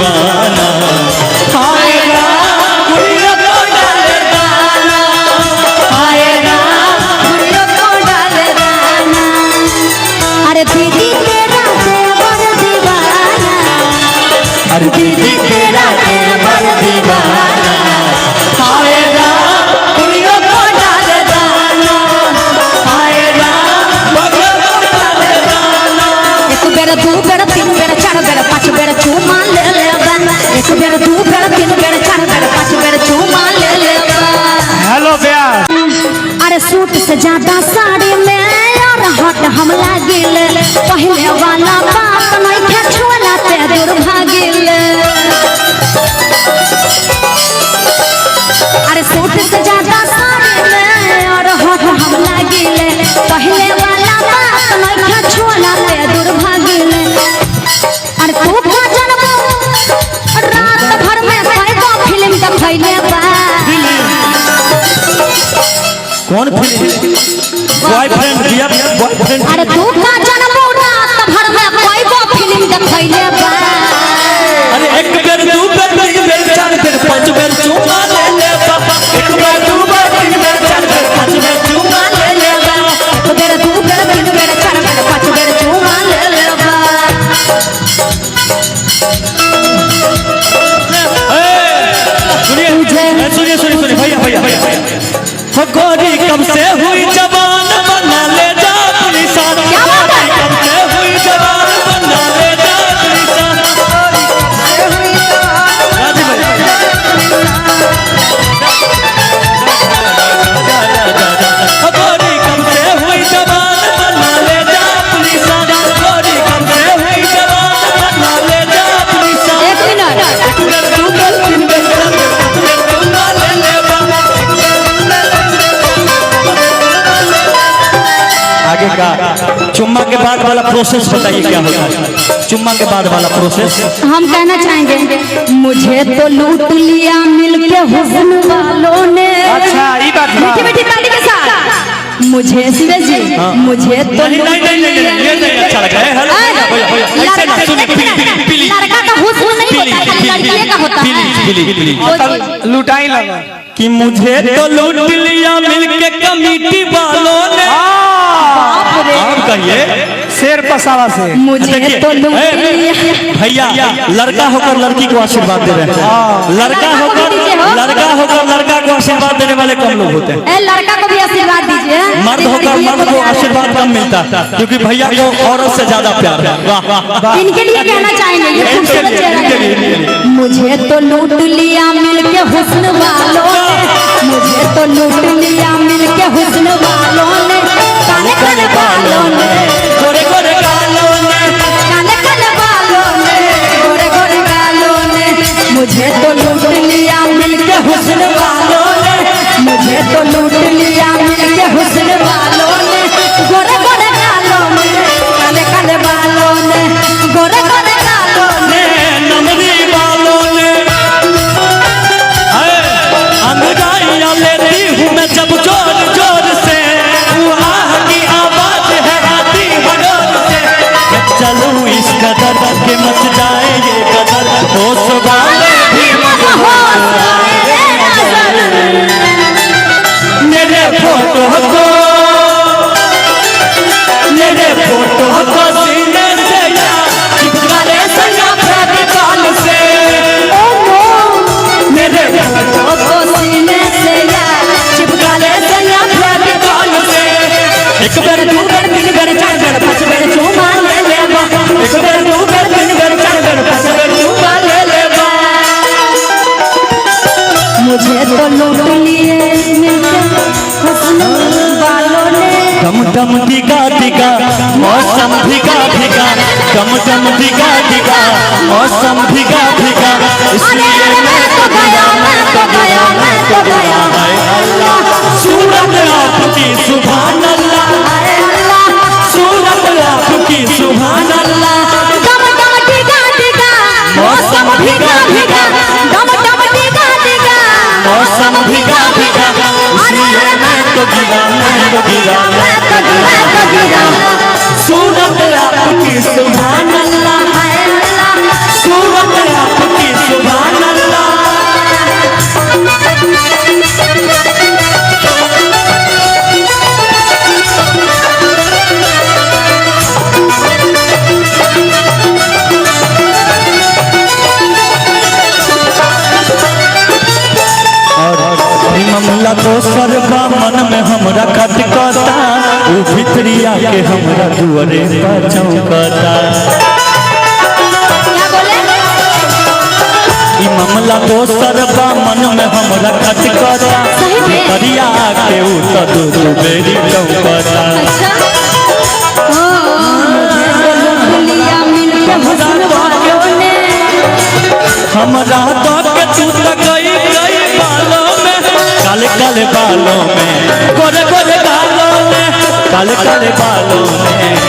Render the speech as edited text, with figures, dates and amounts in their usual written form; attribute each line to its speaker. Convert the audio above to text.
Speaker 1: दीवाना। आएगा गुड़ियों को डाले दाना,
Speaker 2: आएगा गुड़ियों को डाले दाना। अरे दीदी तेरा देवर दीवाना,
Speaker 1: अरे दीदी तेरा देवर दीवाना। आएगा गुड़ियों को डाले दाना, आएगा गुड़ियों को डाले दाना।
Speaker 2: एक बेर दू बेर तीन बेर चार बेर पाँच बेर चूमा ले लेबा। एक बेर दू बेर तीन बेर चार बेर पाँच बेर चूमा ले लेबा।
Speaker 3: हेलो ब्याह।
Speaker 2: अरे सूट से ज्यादा साड़ी में और हट हम लागिल। पहले वाला बात नहीं थे छोला ते दूर भागिल। अरे सूट से ज्यादा साड़ी में और हट हम लागिल। पहले वाला बात नहीं थे छोला ते दूर भागिल। अरे तू का जन्म रात भर में कई फिल्म देखैले बा।
Speaker 1: कौन फिल्म? बॉयफ्रेंड दिया बॉयफ्रेंड।
Speaker 2: अरे तू का जन्म रात भर में कोई को फिल्म देखैले बा।
Speaker 1: अरे एक बेर दू बेर तीन बेर चार बेर पाँच बेर चूमा ले लेबा। एक बेर दू बेर तीन बेर चार बेर पाँच बेर चूमा ले लेबा।
Speaker 2: एक बेर दू बेर तीन बेर चार बेर पाँच बेर चूमा ले लेबा।
Speaker 1: सुनिए सुनिए सुनिए भैया भैया भैया हो गोरी कब से हुई जवान बना ले जा अपनी शान।
Speaker 2: क्या बात है?
Speaker 1: कब से हुई जवान बना ले जा अपनी शान। राजी भाई हो गोरी कब से हुई जवान बना ले जा अपनी शान। गोरी कब से हुई जवान बना ले जा अपनी शान।
Speaker 2: एक मिनट।
Speaker 1: एक बेर दू बेर तीन बेर चार बेर पाँच बेर चूमा ले लेबा। आगे का चुम्मा के बाद वाला प्रोसेस बताइए क्या होता है? चुम्मा के बाद वाला प्रोसेस
Speaker 2: हम कहना चाहेंगे मुझे तो लूट लिया मिलके हुस्न वालों ने।
Speaker 3: अच्छा ये बात है।
Speaker 2: मीठी मीठी ताली के साथ मुझे शिवे जी मुझे तो
Speaker 1: नहीं नहीं नहीं नहीं ये नहीं अच्छा लगा है। हेलो भैया भैया ऐसे ना सुनिए प्लीज
Speaker 2: लड़का का हुस्न नहीं होता है, लड़की का होता है।
Speaker 1: प्लीज
Speaker 3: लुटाई लगा
Speaker 1: कि मुझे तो लूट लिया मिलके कमेटी वालों ने। आप कहिए
Speaker 3: शेर पसावा से।
Speaker 2: मुझे तो लूट लिया।
Speaker 1: भैया लड़का होकर लड़की को आशीर्वाद दे रहे हैं। लड़का होकर लड़का को आशीर्वाद देने वाले कम लोग होते हैं।
Speaker 2: ए लड़का को भी आशीर्वाद दीजिए।
Speaker 1: मर्द होकर मर्द को आशीर्वाद कम मिलता है क्योंकि भैया को औरत से ज्यादा प्यार है। वाह वाह वाह।
Speaker 2: इनके लिए कहना चाहेंगे ये खूबसूरत चेहरा है। मुझे तो लूट लिया मिलके हुस्न वालों ने। मुझे तो लूट लिया मिलके हुस्न वालों ने। काले काले बालों ने,
Speaker 1: गोरे गोरे गालों ने,
Speaker 2: काले काले बालों ने, गोरे गोरे गालों ने। मुझे तो लूट लिया मिलके हुस्न वालों ने। मुझे तो लूट लिया मिलके हुस्न वालों ने। गोरे गोरे गालों ने, काले काले बालों ने, गोरे गोरे गालों ने।
Speaker 1: नमरी वालों ने। अंगड़ाइयाँ लेती हूँ मैं जब जोर जोर से, वो आह की आवाज है आती हडोर से। मैं चलूँ इस कदर के मच जाए ये कदर, होश वाले भी मदहोश आए रे नजर। मेरे फोटो को सीने से यार चिपका ले सया फेविकॉल से। मेरे फोटो
Speaker 2: को सीने से यार चिपका ले सया फेविकॉल से।
Speaker 1: एक बेर दू बेर तीन बेर चार बेर पाँच बेर चूमा ले लेबा। एक बेर दू बेर तीन बेर चार बेर पाँच बेर चूमा ले लेबा।
Speaker 2: मुझे तो लूट लिए मिलके हुस्न वालों ने।
Speaker 1: डम डम दिगा दिगा मौसम भिगा भिगा, डम डम दिगा दिगा मौसम भिगा भिगा। इसलिए
Speaker 2: मैं तो गया, मैं तो गया, मैं तो गया।
Speaker 1: हाय अल्लाह सूरत आपकी सुभान अल्लाह, सूरत आपकी सुभान अल्लाह।
Speaker 2: डम डम डिगा डिगा मौसम भिगा भिगा, डम डम डिगा डिगा
Speaker 1: मौसम भिगा भिगा। इसलिए मैं तो गिरा, मैं तो गिरा,
Speaker 2: मैं तो गिरा।
Speaker 1: सूरत आपकी सुभान अल्लाह, सूरत आपकी हमरा दुआरे पर चौकता
Speaker 2: क्या बोले
Speaker 1: ई मामला दोसर बा मन में हमरा खटकता
Speaker 2: सही में?
Speaker 1: करिया के उ तो दू बेरी चौकता
Speaker 2: अच्छा लिया मिल के हुस्न वालों ने
Speaker 1: हमरा तो के तू तो गई बालों में काले काले बालों में गोरे गोरे बालों में काले काले बालों में